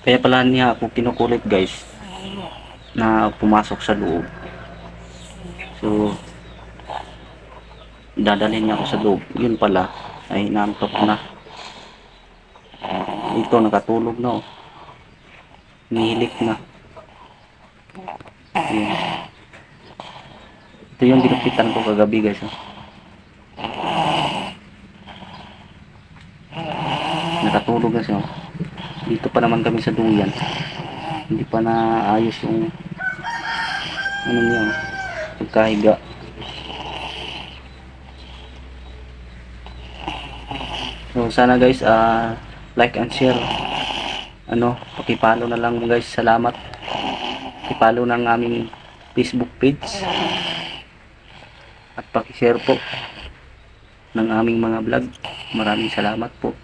Kaya pala niya ako kinukulit guys na pumasok sa loob. So dadalhin niya ako sa loob. Yun pala ay inaantok na. Ito nakatulog na oh. Nihilik na. Ayan. Ito yung ginupitan ko kagabi guys oh. Nakatulog na siya oh. Dito pa naman kami sa duyan. Hindi pa naayos yung ano niya oh, pagkahiga. So sana guys like and share, pakipollow na lang guys. Salamat, pakipollow ng aming Facebook page at pakishare po ng aming mga vlog. Maraming salamat po.